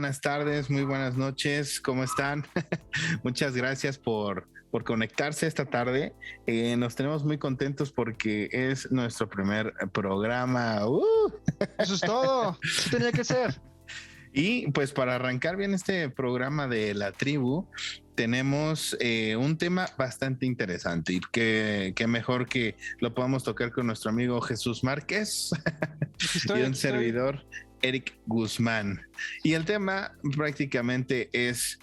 buenas tardes, muy buenas noches, ¿cómo están? Muchas gracias por conectarse esta tarde. Nos tenemos muy contentos porque es nuestro primer programa. Eso es todo, sí tenía que ser. Y pues para arrancar bien este programa de la tribu, tenemos un tema bastante interesante y que mejor que lo podamos tocar con nuestro amigo Jesús Márquez y un servidor, Eric Guzmán. Y el tema prácticamente es: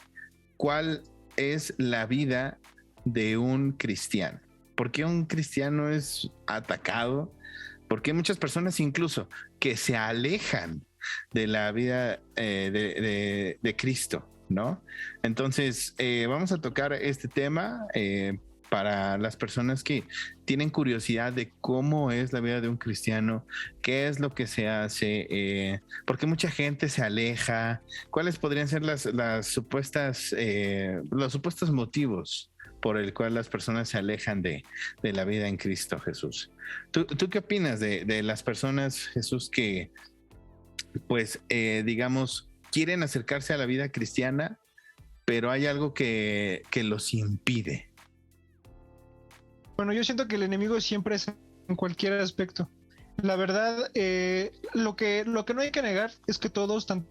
¿cuál es la vida de un cristiano? ¿Por qué un cristiano es atacado? ¿Por qué muchas personas incluso que se alejan de la vida de Cristo, ¿no? Entonces, vamos a tocar este tema para las personas que tienen curiosidad de cómo es la vida de un cristiano, qué es lo que se hace, por qué mucha gente se aleja, cuáles podrían ser los supuestos motivos por el cual las personas se alejan de la vida en Cristo Jesús. ¿Tú qué opinas de las personas, Jesús, que pues digamos quieren acercarse a la vida cristiana, pero hay algo que los impide? Bueno, yo siento que el enemigo siempre es en cualquier aspecto. La verdad, lo que no hay que negar es que todos, tanto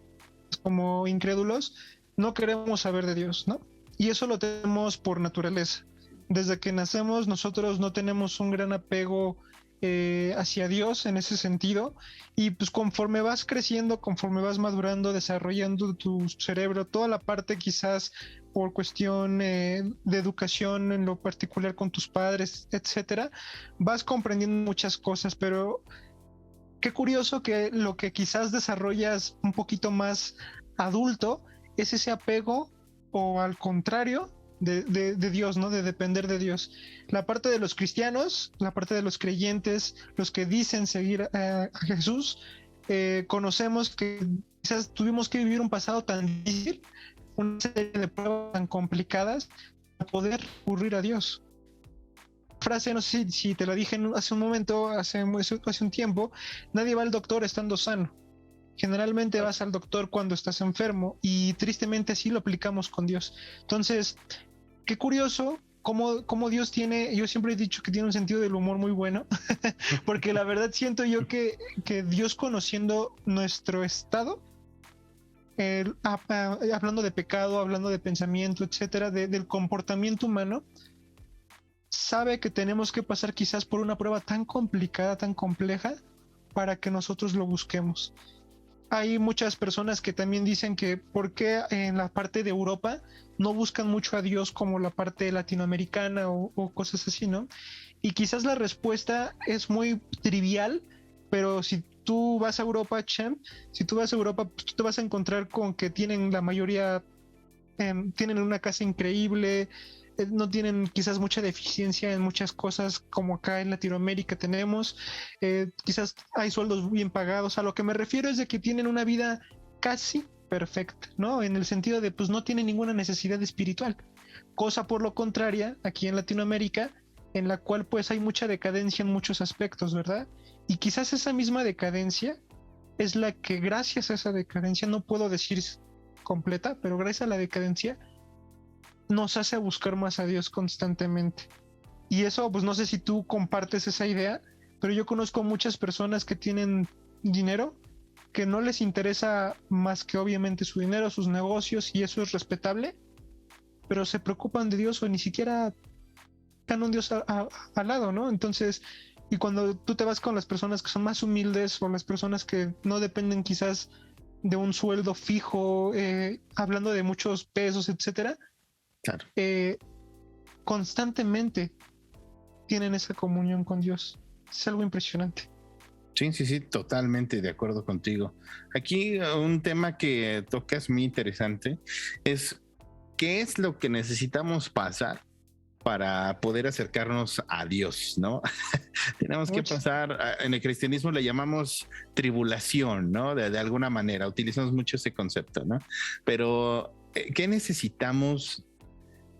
como incrédulos, no queremos saber de Dios, ¿no? Y eso lo tenemos por naturaleza. Desde que nacemos nosotros no tenemos un gran apego hacia Dios en ese sentido, y pues conforme vas creciendo, conforme vas madurando, desarrollando tu cerebro, toda la parte quizás por cuestión de educación en lo particular con tus padres, etcétera, vas comprendiendo muchas cosas, pero qué curioso que lo que quizás desarrollas un poquito más adulto es ese apego, o al contrario, de Dios, ¿no? De depender de Dios. La parte de los cristianos, la parte de los creyentes, los que dicen seguir a Jesús, conocemos que quizás tuvimos que vivir un pasado tan difícil, una serie de pruebas tan complicadas, para poder recurrir a Dios. Frase, no sé si te la dije hace un momento, hace un tiempo: nadie va al doctor estando sano. Generalmente vas al doctor cuando estás enfermo, y tristemente así lo aplicamos con Dios. Entonces, qué curioso cómo Dios tiene, yo siempre he dicho que tiene un sentido del humor muy bueno, porque la verdad siento yo que Dios, conociendo nuestro estado, hablando de pecado, hablando de pensamiento, etcétera, del comportamiento humano, sabe que tenemos que pasar quizás por una prueba tan complicada, tan compleja, para que nosotros lo busquemos. Hay muchas personas que también dicen que por qué en la parte de Europa no buscan mucho a Dios como la parte latinoamericana o cosas así, ¿no? Y quizás la respuesta es muy trivial, pero si tú vas a Europa, Champ, si tú vas a Europa, pues tú te vas a encontrar con que tienen la mayoría, tienen una casa increíble, no tienen quizás mucha deficiencia en muchas cosas como acá en Latinoamérica tenemos, quizás hay sueldos bien pagados. A lo que me refiero es de que tienen una vida casi perfecta, ¿no? En el sentido de pues no tienen ninguna necesidad espiritual, cosa por lo contraria aquí en Latinoamérica, en la cual pues hay mucha decadencia en muchos aspectos, ¿verdad? Y quizás esa misma decadencia es la que, gracias a esa decadencia, no puedo decir completa, pero gracias a la decadencia nos hace buscar más a Dios constantemente. Y eso, pues no sé si tú compartes esa idea, pero yo conozco muchas personas que tienen dinero, que no les interesa más que obviamente su dinero, sus negocios, y eso es respetable, pero se preocupan de Dios o ni siquiera están un Dios al lado, ¿no? Entonces, y cuando tú te vas con las personas que son más humildes, o las personas que no dependen quizás de un sueldo fijo, hablando de muchos pesos, etcétera, Claro. Constantemente tienen esa comunión con Dios. Es algo impresionante. Sí, totalmente de acuerdo contigo. Aquí un tema que tocas muy interesante es: ¿qué es lo que necesitamos pasar para poder acercarnos a Dios, ¿no? Tenemos que pasar, en el cristianismo le llamamos tribulación, ¿no? De alguna manera, utilizamos mucho ese concepto, ¿no? Pero, ¿qué necesitamos,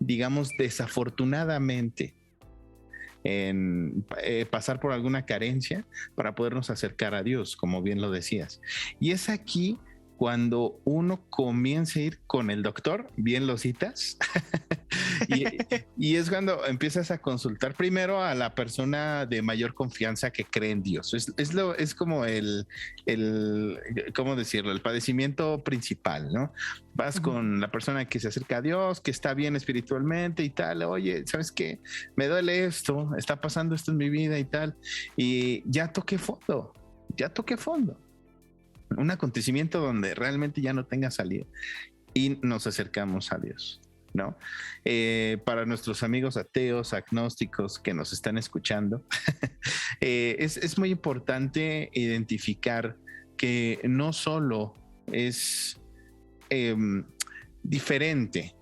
digamos, desafortunadamente, en pasar por alguna carencia para podernos acercar a Dios, como bien lo decías? Y es aquí cuando uno comienza a ir con el doctor, bien lo citas, y, y es cuando empiezas a consultar primero a la persona de mayor confianza que cree en Dios. Es como ¿cómo decirlo? El padecimiento principal, ¿no? Vas con la persona que se acerca a Dios, que está bien espiritualmente y tal. Oye, ¿sabes qué? Me duele esto, está pasando esto en mi vida y tal. Y ya toqué fondo. Un acontecimiento donde realmente ya no tenga salida y nos acercamos a Dios, ¿no? Para nuestros amigos ateos, agnósticos que nos están escuchando, es muy importante identificar que no solo es diferente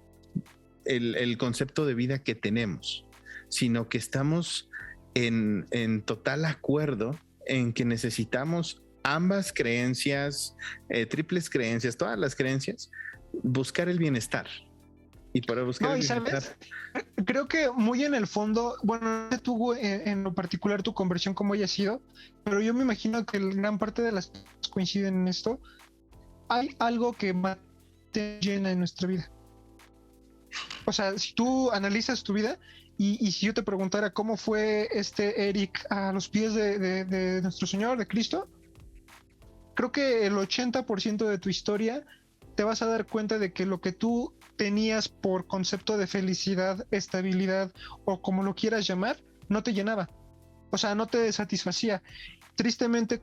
el concepto de vida que tenemos, sino que estamos en total acuerdo en que necesitamos ambas creencias, triples creencias, todas las creencias, buscar el bienestar. Y para buscar el bienestar... ¿Sabes? Creo que muy en el fondo, bueno, no sé tú en lo particular tu conversión cómo haya sido, pero yo me imagino que gran parte de las personas coinciden en esto. Hay algo que más te llena en nuestra vida. O sea, si tú analizas tu vida y si yo te preguntara cómo fue Eric a los pies de nuestro Señor, de Cristo, creo que el 80% de tu historia te vas a dar cuenta de que lo que tú tenías por concepto de felicidad, estabilidad o como lo quieras llamar, no te llenaba. O sea, no te satisfacía. Tristemente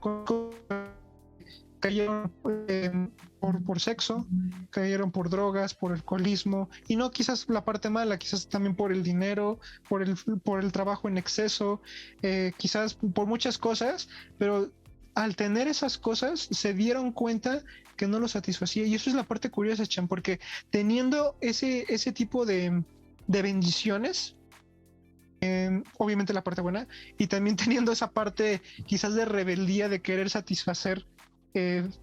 cayeron por sexo, cayeron por drogas, por alcoholismo, y no quizás la parte mala, quizás también por el dinero, por el trabajo en exceso, quizás por muchas cosas, pero al tener esas cosas se dieron cuenta que no lo satisfacía. Y eso es la parte curiosa, Chan, porque teniendo ese tipo de bendiciones, obviamente la parte buena, y también teniendo esa parte quizás de rebeldía de querer satisfacer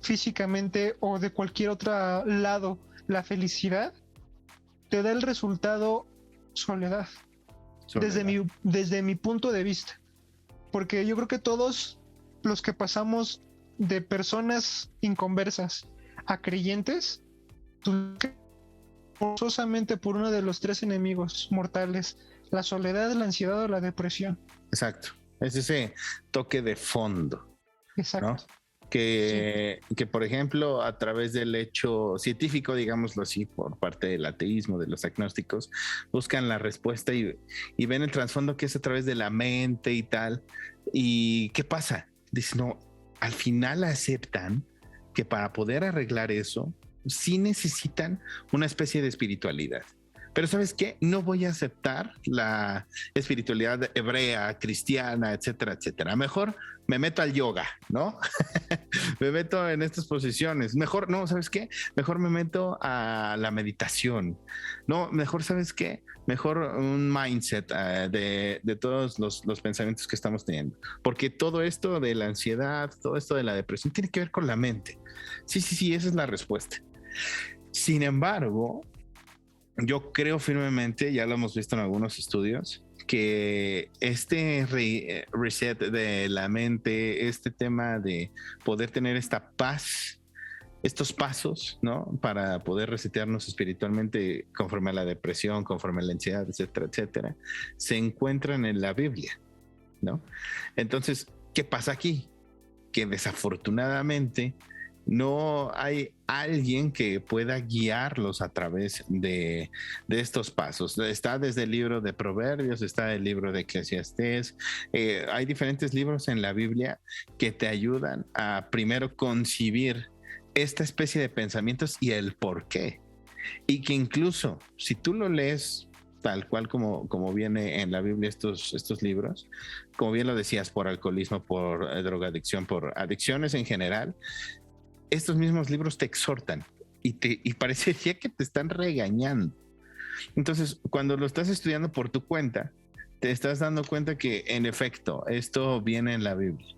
físicamente o de cualquier otro lado la felicidad, te da el resultado soledad. Desde mi punto de vista, porque yo creo que todos los que pasamos de personas inconversas a creyentes, forzosamente por uno de los tres enemigos mortales, la soledad, la ansiedad o la depresión. Exacto, es ese toque de fondo. Exacto. ¿No? Que por ejemplo, a través del hecho científico, digámoslo así, por parte del ateísmo, de los agnósticos, buscan la respuesta y ven el trasfondo que es a través de la mente y tal. ¿Y qué pasa? Dicen, no, al final aceptan que para poder arreglar eso, sí necesitan una especie de espiritualidad. Pero ¿sabes qué? No voy a aceptar la espiritualidad hebrea, cristiana, etcétera, etcétera. Mejor me meto al yoga, ¿no? Me meto en estas posiciones. Mejor, no, ¿sabes qué? Mejor me meto a la meditación. No, mejor, ¿sabes qué? Mejor un mindset de todos los pensamientos que estamos teniendo. Porque todo esto de la ansiedad, todo esto de la depresión tiene que ver con la mente. Sí, esa es la respuesta. Sin embargo, yo creo firmemente, ya lo hemos visto en algunos estudios, que este reset de la mente, este tema de poder tener esta paz, estos pasos, ¿no? Para poder resetearnos espiritualmente conforme a la depresión, conforme a la ansiedad, etcétera, etcétera, se encuentran en la Biblia, ¿no? Entonces, ¿qué pasa aquí? Que desafortunadamente no hay alguien que pueda guiarlos a través de estos pasos. Está desde el libro de Proverbios, está el libro de Eclesiastés. Hay diferentes libros en la Biblia que te ayudan a primero concebir esta especie de pensamientos y el por qué. Y que incluso si tú lo lees tal cual como viene en la Biblia estos libros, como bien lo decías, por alcoholismo, por drogadicción, por adicciones en general, estos mismos libros te exhortan y parecería que te están regañando. Entonces, cuando lo estás estudiando por tu cuenta, te estás dando cuenta que en efecto esto viene en la Biblia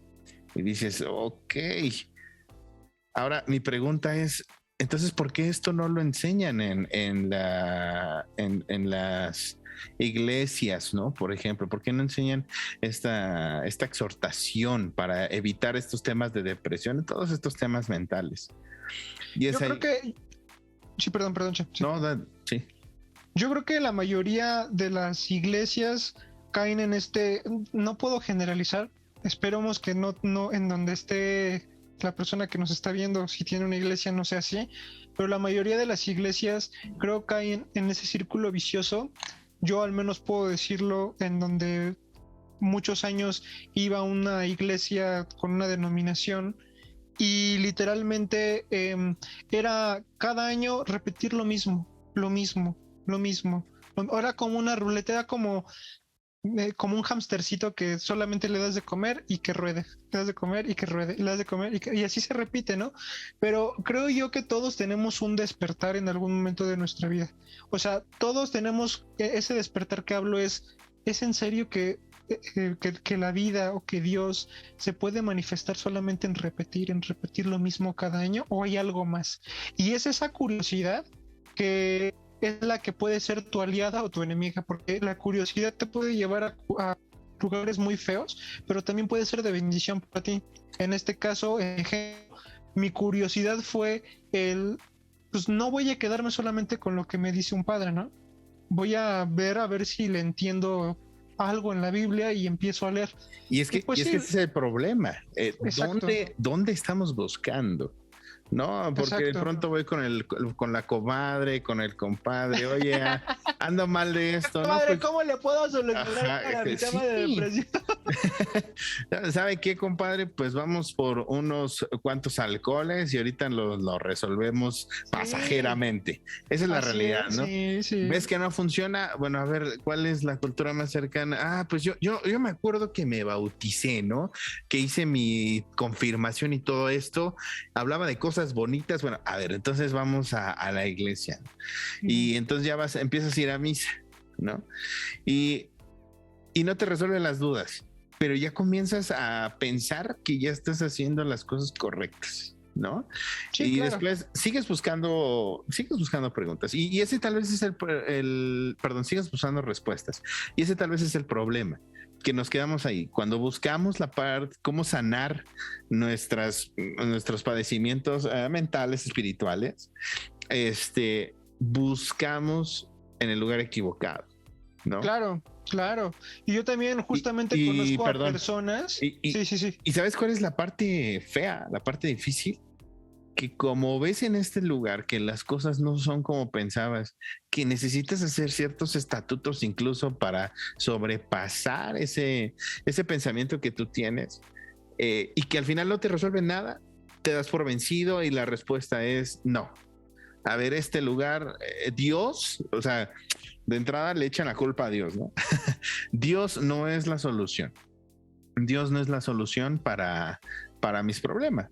y dices, ok. Ahora mi pregunta es, entonces, ¿por qué esto no lo enseñan en las iglesias, ¿no? Por ejemplo, ¿por qué no enseñan esta exhortación para evitar estos temas de depresión y todos estos temas mentales? Y Yo creo que... Sí, perdón, Che, sí. No, sí. Yo creo que la mayoría de las iglesias caen en no puedo generalizar, esperemos que no en donde esté la persona que nos está viendo, si tiene una iglesia no sea así, pero la mayoría de las iglesias creo caen en ese círculo vicioso. Yo al menos puedo decirlo, en donde muchos años iba a una iglesia con una denominación y literalmente era cada año repetir lo mismo. Ahora como una ruleta, era como un hamstercito que solamente le das de comer y que ruede, le das de comer y que ruede, y le das de comer y así se repite, ¿no? Pero creo yo que todos tenemos un despertar en algún momento de nuestra vida. O sea, todos tenemos ese despertar que hablo, es en serio que la vida o que Dios se puede manifestar solamente en repetir lo mismo cada año, o hay algo más. Y es esa curiosidad que es la que puede ser tu aliada o tu enemiga, porque la curiosidad te puede llevar a lugares muy feos, pero también puede ser de bendición para ti. En este caso, mi curiosidad fue pues no voy a quedarme solamente con lo que me dice un padre, ¿no? Voy a ver si le entiendo algo en la Biblia y empiezo a leer. Y es que, pues, ese es el problema. ¿Dónde estamos buscando? No, porque de pronto voy con la comadre, con el compadre, oye, ando mal de esto, ¿no? Comadre, ¿cómo le puedo solucionar mi tema de depresión? ¿Sabe qué, compadre? Pues vamos por unos cuantos alcoholes y ahorita lo resolvemos pasajeramente. Esa es la realidad, ¿no? Sí. ¿Ves que no funciona? Bueno, a ver, ¿cuál es la cultura más cercana? Pues yo me acuerdo que me bauticé, ¿no? Que hice mi confirmación y todo esto. Hablaba de cosas bonitas. Bueno, a ver, entonces vamos a la iglesia. Y entonces ya empiezas a ir a misa, ¿no? Y no te resuelven las dudas, pero ya comienzas a pensar que ya estás haciendo las cosas correctas, ¿no? Sí, y claro. Después sigues buscando preguntas y ese tal vez es sigues buscando respuestas y ese tal vez es el problema, que nos quedamos ahí cuando buscamos la parte, cómo sanar nuestros padecimientos mentales, espirituales. Buscamos en el lugar equivocado, ¿no? Claro. Y yo también justamente conozco a personas. Sí. ¿Y sabes cuál es la parte fea, la parte difícil? Que como ves en este lugar que las cosas no son como pensabas, que necesitas hacer ciertos estatutos incluso para sobrepasar ese pensamiento que tú tienes, y que al final no te resuelve nada, te das por vencido y la respuesta es no. A ver, este lugar, Dios, o sea, de entrada le echan la culpa a Dios, ¿no? Dios no es la solución. Dios no es la solución para mis problemas,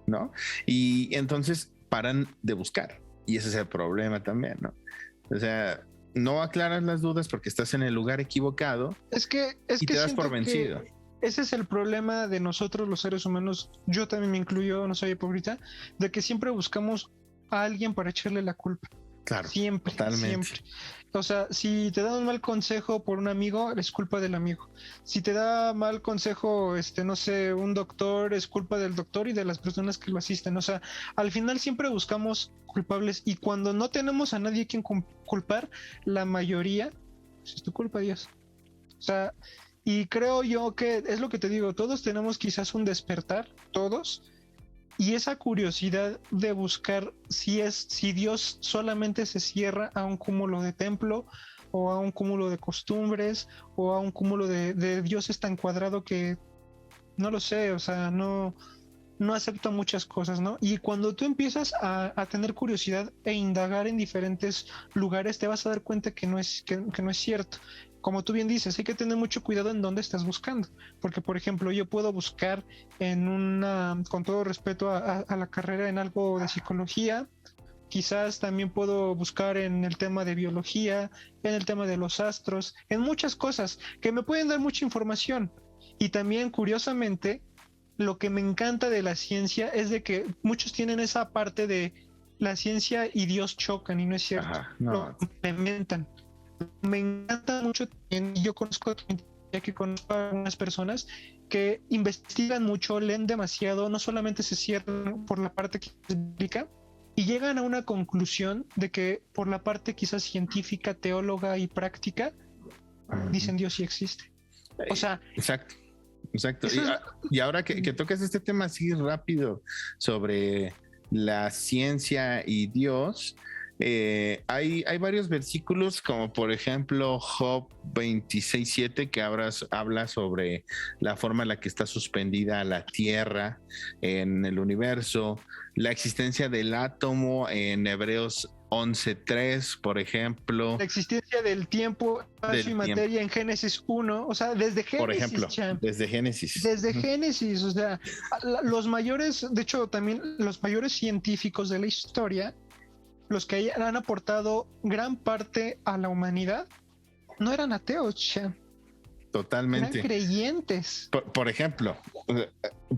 ¿no? Y entonces paran de buscar. Y ese es el problema también, ¿no? O sea, no aclaras las dudas porque estás en el lugar equivocado. Y te das por vencido. Ese es el problema de nosotros los seres humanos. Yo también me incluyo, no soy hipócrita, de que siempre buscamos a alguien para echarle la culpa. Claro, siempre. O sea, si te da un mal consejo por un amigo, es culpa del amigo. Si te da mal consejo, no sé, un doctor, es culpa del doctor y de las personas que lo asisten. O sea, al final siempre buscamos culpables, y cuando no tenemos a nadie quien culpar, la mayoría, pues es tu culpa, Dios. O sea, y creo yo que es lo que te digo, todos tenemos quizás un despertar, todos. Y esa curiosidad de buscar si Dios solamente se cierra a un cúmulo de templo, o a un cúmulo de costumbres, o a un cúmulo de dioses tan cuadrado que no lo sé, o sea, no acepta muchas cosas, ¿no? Y cuando tú empiezas a tener curiosidad e indagar en diferentes lugares, te vas a dar cuenta que no es cierto. Como tú bien dices, hay que tener mucho cuidado en dónde estás buscando, porque por ejemplo yo puedo buscar con todo respeto a la carrera, en algo de psicología, quizás también puedo buscar en el tema de biología, en el tema de los astros, en muchas cosas que me pueden dar mucha información. Y también, curiosamente, lo que me encanta de la ciencia es de que muchos tienen esa parte de la ciencia y Dios chocan, y no es cierto. Ajá, no. Lo complementan. Me encanta mucho, y yo conozco ya que conozco a algunas personas que investigan mucho, leen demasiado, no solamente se cierran por la parte que explica y llegan a una conclusión de que por la parte quizás científica, teóloga y práctica, dicen Dios sí existe. O sea, exacto. eso Y ahora que tocas este tema así rápido sobre la ciencia y Dios, hay varios versículos, como por ejemplo Job 26:7, que habla sobre la forma en la que está suspendida la tierra en el universo, la existencia del átomo en Hebreos 11:3, por ejemplo. la existencia del tiempo, espacio y materia en Génesis 1, o sea, desde Génesis, por ejemplo, desde Génesis. Desde Génesis, o sea, los mayores, de hecho, también los mayores científicos de la historia, los que han aportado gran parte a la humanidad, no eran ateos, Chan. Totalmente. Eran creyentes. Por ejemplo,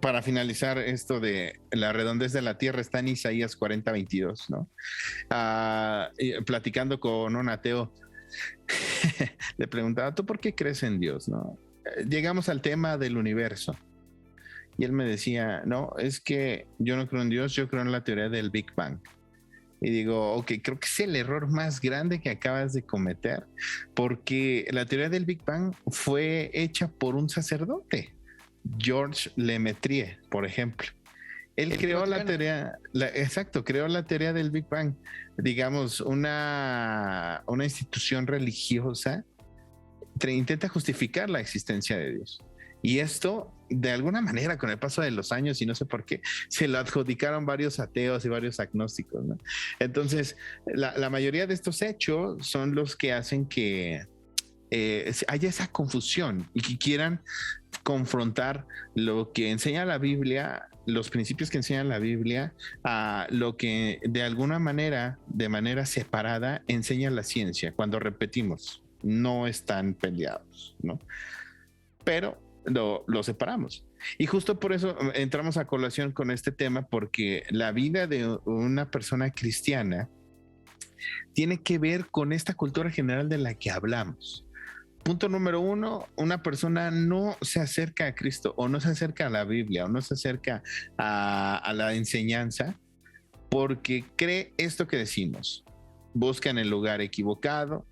para finalizar esto de la redondez de la tierra, está en Isaías 40:22, ¿no? Platicando con un ateo, le preguntaba, ¿tú por qué crees en Dios, no? Llegamos al tema del universo. Y él me decía, no, es que yo no creo en Dios, yo creo en la teoría del Big Bang. Y digo, ok, creo que es el error más grande que acabas de cometer, porque la teoría del Big Bang fue hecha por un sacerdote, Georges Lemaitre, por ejemplo. Él creó la teoría, creó la teoría del Big Bang, digamos, una institución religiosa intenta justificar la existencia de Dios. Y esto, de alguna manera, con el paso de los años, y no sé por qué, se lo adjudicaron varios ateos y varios agnósticos, ¿no? Entonces, la mayoría de estos hechos son los que hacen que haya esa confusión y que quieran confrontar lo que enseña la Biblia, los principios que enseña la Biblia, a lo que de alguna manera, de manera separada, enseña la ciencia. Cuando repetimos, no están peleados, ¿no? Pero lo separamos. Y justo por eso entramos a colación con este tema, porque la vida de una persona cristiana tiene que ver con esta cultura general de la que hablamos. Punto número 1, una persona no se acerca a Cristo o no se acerca a la Biblia o no se acerca a la enseñanza porque cree esto que decimos. Busca en el lugar equivocado,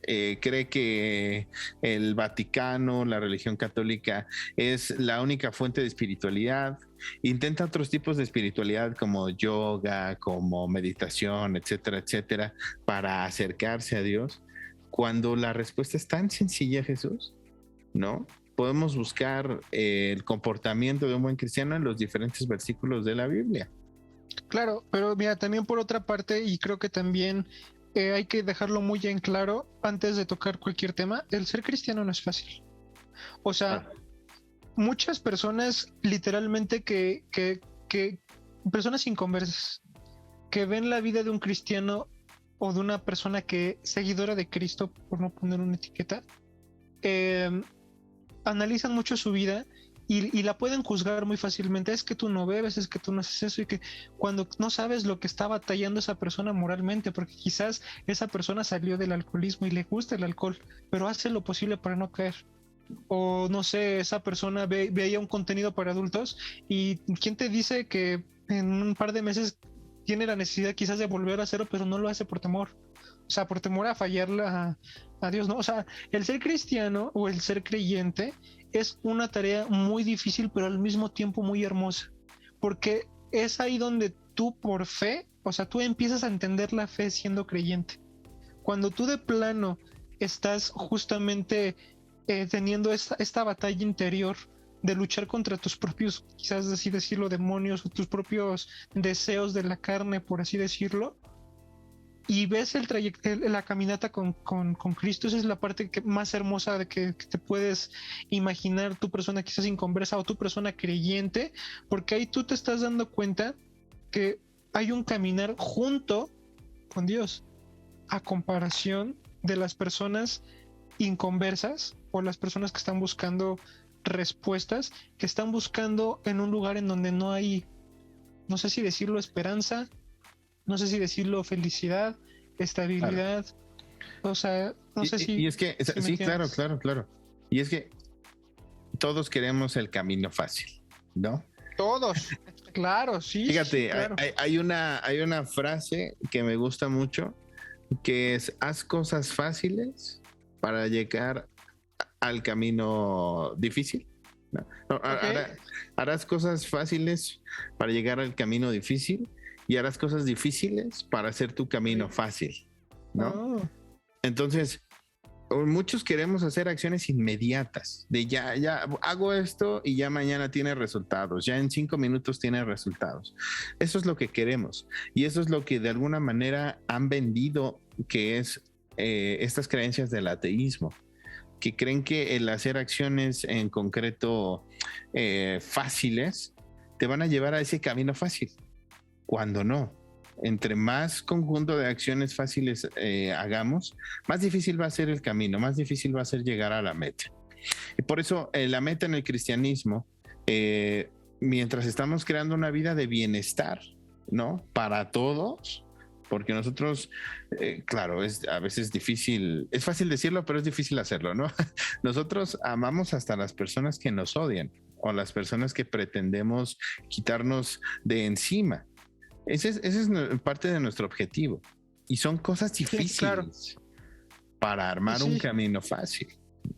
cree que el Vaticano, la religión católica, es la única fuente de espiritualidad. Intenta otros tipos de espiritualidad como yoga, como meditación, etcétera, etcétera, para acercarse a Dios, cuando la respuesta es tan sencilla, Jesús, ¿no? Podemos buscar el comportamiento de un buen cristiano en los diferentes versículos de la Biblia. Claro, pero mira, también por otra parte, y creo que también hay que dejarlo muy en claro antes de tocar cualquier tema, el ser cristiano no es fácil. O sea, muchas personas literalmente que personas inconversas que ven la vida de un cristiano o de una persona que seguidora de Cristo, por no poner una etiqueta, analizan mucho su vida y la pueden juzgar muy fácilmente. Es que tú no bebes, es que tú no haces eso, y que cuando no sabes lo que está batallando esa persona moralmente, porque quizás esa persona salió del alcoholismo y le gusta el alcohol, pero hace lo posible para no caer. O no sé, esa persona veía un contenido para adultos y ¿quién te dice que en un par de meses tiene la necesidad quizás de volver a hacerlo, pero no lo hace por temor? O sea, por temor a fallarle a Dios, ¿no? O sea, el ser cristiano o el ser creyente es una tarea muy difícil, pero al mismo tiempo muy hermosa, porque es ahí donde tú por fe, o sea, tú empiezas a entender la fe siendo creyente. Cuando tú de plano estás justamente teniendo esta batalla interior de luchar contra tus propios, quizás así decirlo, demonios o tus propios deseos de la carne, por así decirlo, y ves el trayecto, la caminata con Cristo. Esa es la parte más hermosa de que te puedes imaginar, tu persona quizás inconversa o tu persona creyente, porque ahí tú te estás dando cuenta que hay un caminar junto con Dios, a comparación de las personas inconversas o las personas que están buscando respuestas, que están buscando en un lugar en donde no hay, no sé si decirlo, esperanza, no sé si decirlo, felicidad, estabilidad. Claro. O sea, no sé si... Y es que, sí, claro. Y es que todos queremos el camino fácil, ¿no? Todos, claro, sí. Fíjate, sí, claro. hay una frase que me gusta mucho, que es: haz cosas fáciles para llegar al camino difícil. No, Okay. harás cosas fáciles para llegar al camino difícil, y harás cosas difíciles para hacer tu camino fácil, ¿no? Oh. Entonces, muchos queremos hacer acciones inmediatas, de ya hago esto y ya mañana tiene resultados, ya en 5 minutos tiene resultados. Eso es lo que queremos, y eso es lo que de alguna manera han vendido, que es estas creencias del ateísmo, que creen que el hacer acciones en concreto fáciles te van a llevar a ese camino fácil, cuando no. Entre más conjunto de acciones fáciles hagamos, más difícil va a ser el camino, más difícil va a ser llegar a la meta. Y por eso la meta en el cristianismo, mientras estamos creando una vida de bienestar, ¿no? Para todos, porque nosotros, claro, a veces difícil, es fácil decirlo, pero es difícil hacerlo, ¿no? Nosotros amamos hasta las personas que nos odian, o las personas que pretendemos quitarnos de encima. Ese es parte de nuestro objetivo. Y son cosas difíciles, Sí, claro. para armar Sí. un camino fácil,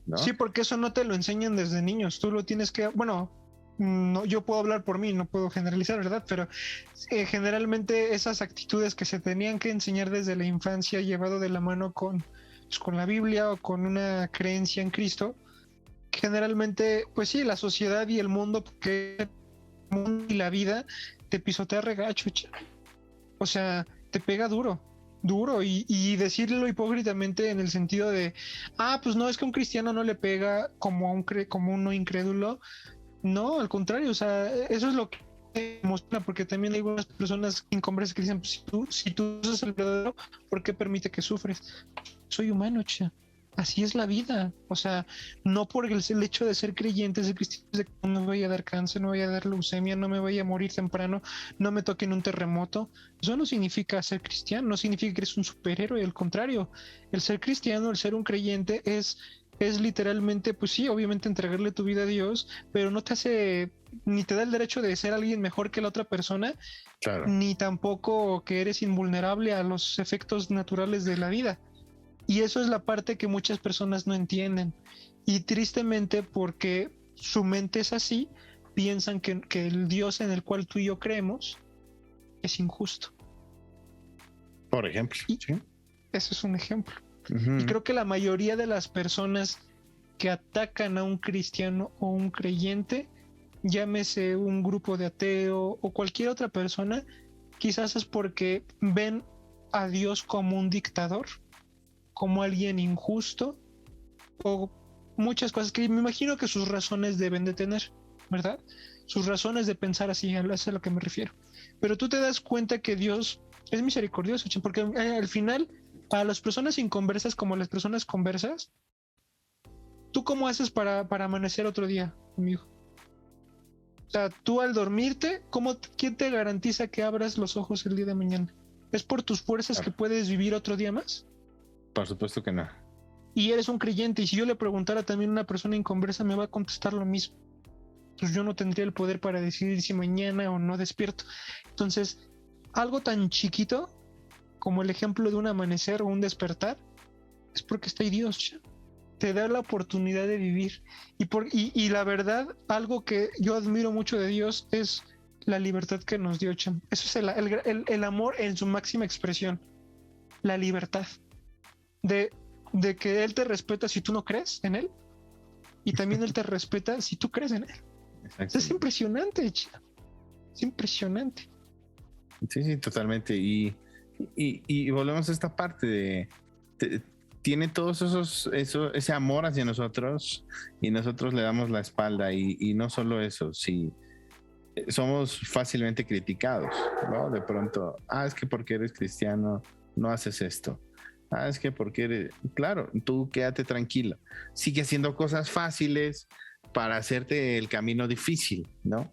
¿no? Sí, porque eso no te lo enseñan desde niños. Tú lo tienes que, bueno, no, yo puedo hablar por mí, no puedo generalizar, ¿verdad? Pero generalmente esas actitudes que se tenían que enseñar desde la infancia, llevado de la mano pues, con la Biblia o con una creencia en Cristo, generalmente, pues sí, la sociedad y el mundo, porque el mundo y la vida te pisotea regacho, o sea, te pega duro, y decirlo hipócritamente en el sentido de, pues no, es que un cristiano no le pega como como un no incrédulo. No, al contrario, o sea, eso es lo que me emociona, porque también hay algunas personas inconversas que dicen, pues, si tú eres el verdadero, ¿por qué permite que sufres? Soy humano, así es la vida, o sea, no por el hecho de ser creyente, ser cristiano, no me vaya a dar cáncer, no me vaya a dar leucemia, no me vaya a morir temprano, no me toque en un terremoto. Eso no significa ser cristiano, no significa que eres un superhéroe, al contrario, el ser cristiano, el ser un creyente es literalmente, pues sí, obviamente entregarle tu vida a Dios, pero no te hace, ni te da el derecho de ser alguien mejor que la otra persona, Claro. ni tampoco que eres invulnerable a los efectos naturales de la vida. Y eso es la parte que muchas personas no entienden. Y tristemente, porque su mente es así, piensan que el Dios en el cual tú y yo creemos es injusto. Por ejemplo. Y ¿sí? ese es un ejemplo. Uh-huh. Y creo que la mayoría de las personas que atacan a un cristiano o un creyente, llámese un grupo de ateo o cualquier otra persona, quizás es porque ven a Dios como un dictador, como alguien injusto, o muchas cosas que me imagino que sus razones deben de tener, ¿verdad? Sus razones de pensar así, eso es a lo que me refiero. Pero tú te das cuenta que Dios es misericordioso, porque al final, para las personas inconversas como las personas conversas, ¿tú cómo haces para amanecer otro día, amigo? O sea, tú al dormirte, ¿quién te garantiza que abras los ojos el día de mañana? ¿Es por tus fuerzas que puedes vivir otro día más? Por supuesto que no. Y eres un creyente, y si yo le preguntara también a una persona inconversa, me va a contestar lo mismo. Pues yo no tendría el poder para decidir si mañana o no despierto. Entonces, algo tan chiquito como el ejemplo de un amanecer o un despertar, es porque está ahí Dios, te da la oportunidad de vivir. Y la verdad, algo que yo admiro mucho de Dios es la libertad que nos dio, Eso es el amor en su máxima expresión, la libertad. De que Él te respeta si tú no crees en Él, y también Él te respeta si tú crees en Él. Es impresionante, es impresionante. Sí, totalmente. Y volvemos a esta parte de tiene todos ese amor hacia nosotros, y nosotros le damos la espalda, y no solo eso, sí, somos fácilmente criticados, ¿no? De pronto, es que porque eres cristiano no haces esto. Es que porque eres... Claro, tú quédate tranquila. Sigue haciendo cosas fáciles para hacerte el camino difícil, ¿no?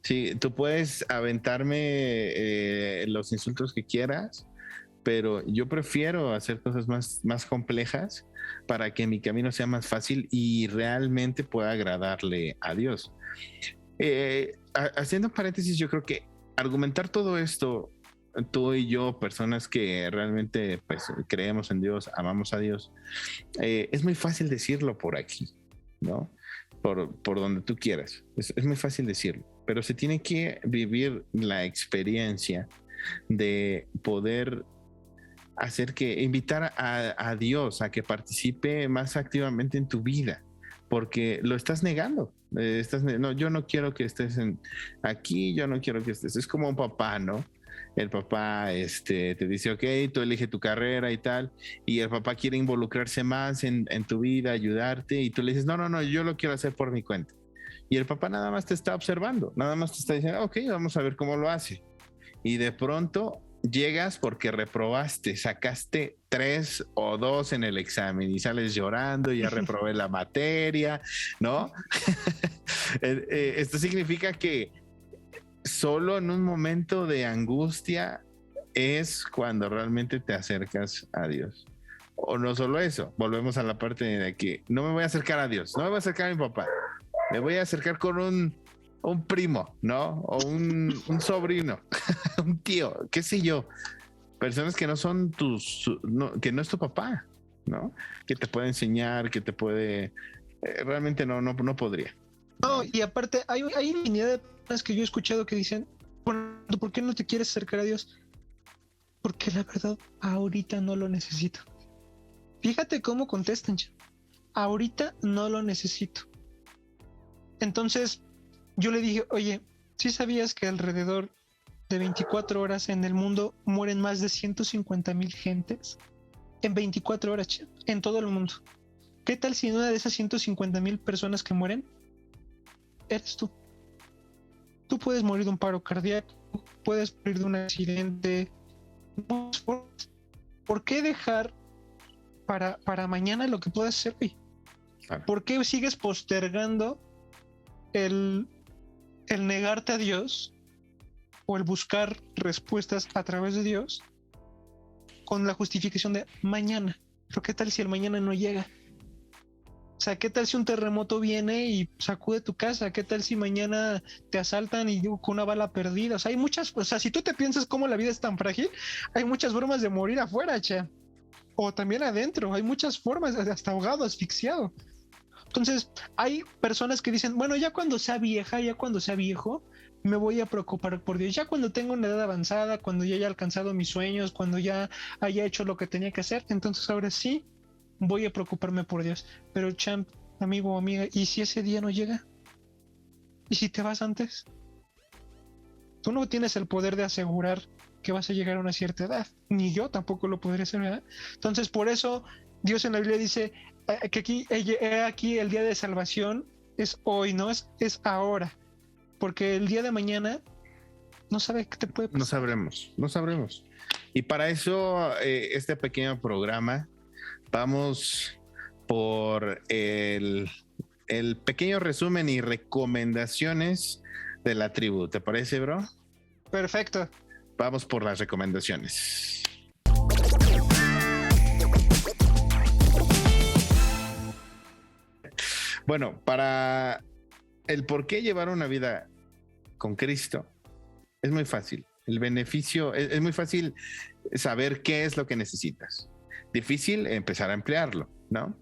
Sí, tú puedes aventarme los insultos que quieras, pero yo prefiero hacer cosas más complejas para que mi camino sea más fácil y realmente pueda agradarle a Dios. Haciendo paréntesis, yo creo que argumentar todo esto, tú y yo, personas que realmente pues creemos en Dios, amamos a Dios, es muy fácil decirlo por aquí, ¿no? Por donde tú quieras. Es muy fácil decirlo, pero se tiene que vivir la experiencia de poder invitar a Dios a que participe más activamente en tu vida, porque lo estás negando. No, yo no quiero que estés aquí, yo no quiero que estés. Es como un papá, ¿no? El papá te dice, ok, tú elige tu carrera y tal, y el papá quiere involucrarse más en tu vida, ayudarte, y tú le dices, no, yo lo quiero hacer por mi cuenta. Y el papá nada más te está observando, nada más te está diciendo, ok, vamos a ver cómo lo hace. Y de pronto llegas porque reprobaste, sacaste 3 o 2 en el examen y sales llorando, ya reprobé la materia, ¿no? Esto significa que solo en un momento de angustia es cuando realmente te acercas a Dios. O no solo eso, volvemos a la parte de que no me voy a acercar a Dios, no me voy a acercar a mi papá, me voy a acercar con un primo, ¿no? O un sobrino, un tío, qué sé yo. Personas que no son que no es tu papá, ¿no? Que te puede enseñar, que te puede... realmente no podría. No, y aparte hay infinidad de personas que yo he escuchado que dicen, ¿por qué no te quieres acercar a Dios? Porque la verdad, ahorita no lo necesito. Fíjate cómo contestan, ahorita no lo necesito. Entonces, yo le dije, oye, ¿sí sabías que alrededor de 24 horas en el mundo mueren más de 150,000 gentes? En 24 horas, en todo el mundo. ¿Qué tal si una de esas 150,000 personas que mueren eres tú? Tú puedes morir de un paro cardíaco, puedes morir de un accidente. ¿Por qué dejar para mañana lo que puedas hacer hoy? ¿Por qué sigues postergando el negarte a Dios o el buscar respuestas a través de Dios con la justificación de mañana? Pero ¿qué tal si el mañana no llega? O sea, ¿qué tal si un terremoto viene y sacude tu casa? ¿Qué tal si mañana te asaltan y con una bala perdida? O sea, hay muchas, o sea, si tú te piensas cómo la vida es tan frágil, hay muchas formas de morir afuera, o también adentro, hay muchas formas, hasta ahogado, asfixiado. Entonces, hay personas que dicen, bueno, ya cuando sea vieja, ya cuando sea viejo, me voy a preocupar por Dios. Ya cuando tenga una edad avanzada, cuando ya haya alcanzado mis sueños, cuando ya haya hecho lo que tenía que hacer, entonces ahora sí voy a preocuparme por Dios. Pero champ, amigo o amiga, ¿y si ese día no llega? ¿Y si te vas antes? Tú no tienes el poder de asegurar que vas a llegar a una cierta edad, ni yo tampoco lo podré hacer, ¿verdad? Entonces, por eso Dios en la Biblia dice que aquí el día de salvación es hoy, no es ahora, porque el día de mañana no sabe qué te puede pasar. No sabremos. Y para eso, este pequeño programa, vamos por el pequeño resumen y recomendaciones de la tribu. ¿Te parece, bro? Perfecto. Vamos por las recomendaciones. Bueno, para el por qué llevar una vida con Cristo, es muy fácil. El beneficio, es muy fácil saber qué es lo que necesitas. Difícil empezar a emplearlo, ¿no?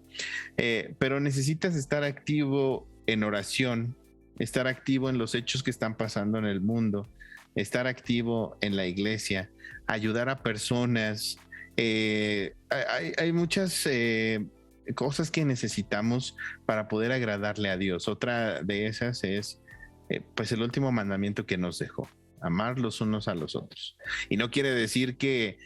Pero necesitas estar activo en oración, estar activo en los hechos que están pasando en el mundo, estar activo en la iglesia, ayudar a personas. Hay muchas cosas que necesitamos para poder agradarle a Dios. Otra de esas es pues el último mandamiento que nos dejó: amar los unos a los otros. Y no quiere decir que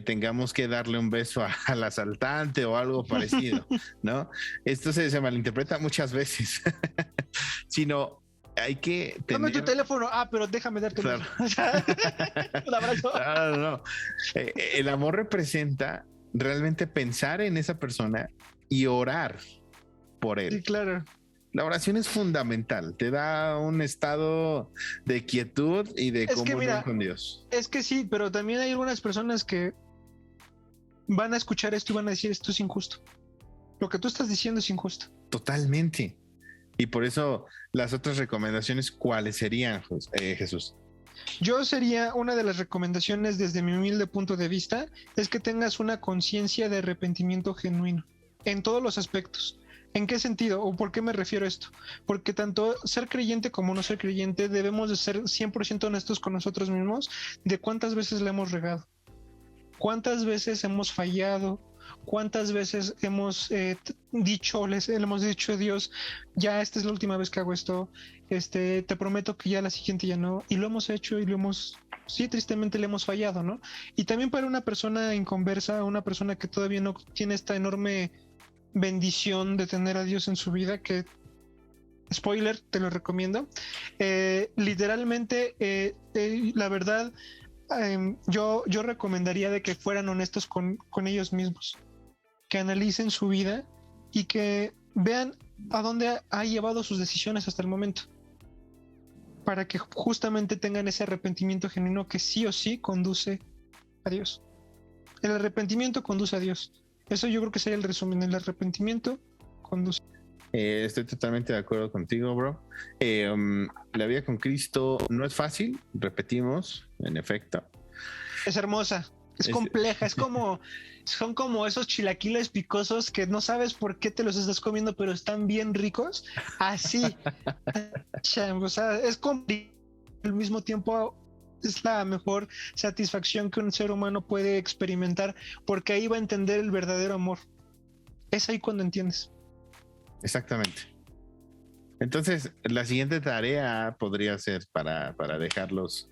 tengamos que darle un beso al asaltante o algo parecido, ¿no? Esto se malinterpreta muchas veces, sino hay que tener... Dame tu teléfono. Pero déjame darte claro. Un abrazo. No. El amor representa realmente pensar en esa persona y orar por él. Sí, claro. La oración es fundamental, te da un estado de quietud y de comunión con Dios. Es que sí, pero también hay algunas personas que van a escuchar esto y van a decir, esto es injusto. Lo que tú estás diciendo es injusto. Totalmente. Y por eso las otras recomendaciones, ¿cuáles serían, Jesús? Yo sería, una de las recomendaciones desde mi humilde punto de vista, es que tengas una conciencia de arrepentimiento genuino, en todos los aspectos. ¿En qué sentido? ¿O por qué me refiero a esto? Porque tanto ser creyente como no ser creyente debemos de ser 100% honestos con nosotros mismos de cuántas veces le hemos regado, cuántas veces hemos fallado, cuántas veces hemos le hemos dicho a Dios, ya esta es la última vez que hago esto, te prometo que ya la siguiente ya no, y lo hemos hecho y sí, tristemente le hemos fallado, ¿no? Y también para una persona inconversa, una persona que todavía no tiene esta enorme bendición de tener a Dios en su vida, que, spoiler, te lo recomiendo, literalmente, la verdad, yo recomendaría de que fueran honestos con ellos mismos, que analicen su vida y que vean a dónde ha llevado sus decisiones hasta el momento, para que justamente tengan ese arrepentimiento genuino que sí o sí conduce a Dios. El arrepentimiento conduce a Dios. Eso yo creo que sería el resumen. El arrepentimiento conduce. Estoy totalmente de acuerdo contigo, bro. La vida con Cristo no es fácil, repetimos, en efecto. Es hermosa, es compleja, son como esos chilaquiles picosos que no sabes por qué te los estás comiendo, pero están bien ricos. Así. O sea, es complicado. Al mismo tiempo es la mejor satisfacción que un ser humano puede experimentar, porque ahí va a entender el verdadero amor. Es ahí cuando entiendes. Exactamente. Entonces, la siguiente tarea podría ser para dejarlos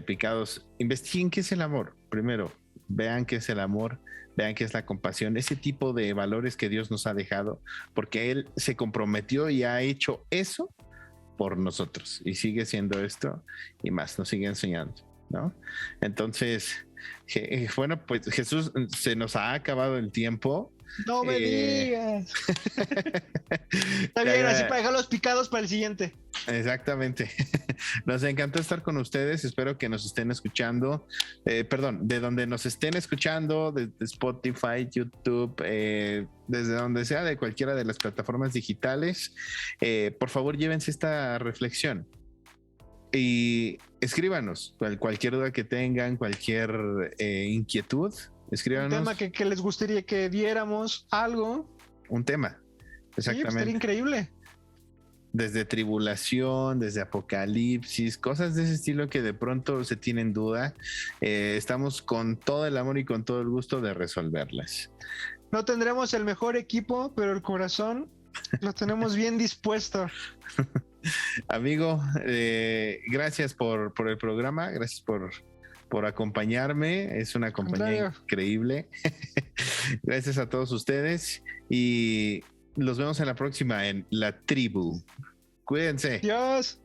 picados. Investiguen qué es el amor. Primero, vean qué es el amor, vean qué es la compasión, ese tipo de valores que Dios nos ha dejado, porque Él se comprometió y ha hecho eso por nosotros y sigue siendo esto y más, nos sigue enseñando, ¿no? Entonces, bueno, pues Jesús, se nos ha acabado el tiempo. No me digas. Está bien, así para dejarlos picados para el siguiente. Exactamente. Nos encantó estar con ustedes. Espero que nos estén escuchando. De donde nos estén escuchando, desde Spotify, YouTube, desde donde sea, de cualquiera de las plataformas digitales. Por favor, llévense esta reflexión y escríbanos cualquier duda que tengan, cualquier inquietud. Escríbanos. Un tema que les gustaría que diéramos, algo. Un tema. Exactamente. Sí, sería increíble. Desde tribulación, desde apocalipsis, cosas de ese estilo que de pronto se tienen duda. Estamos con todo el amor y con todo el gusto de resolverlas. No tendremos el mejor equipo, pero el corazón lo tenemos bien dispuesto. Amigo, gracias por el programa, gracias por acompañarme, es una compañía increíble. Gracias a todos ustedes y los vemos en la próxima en La Tribu. Cuídense. Adiós.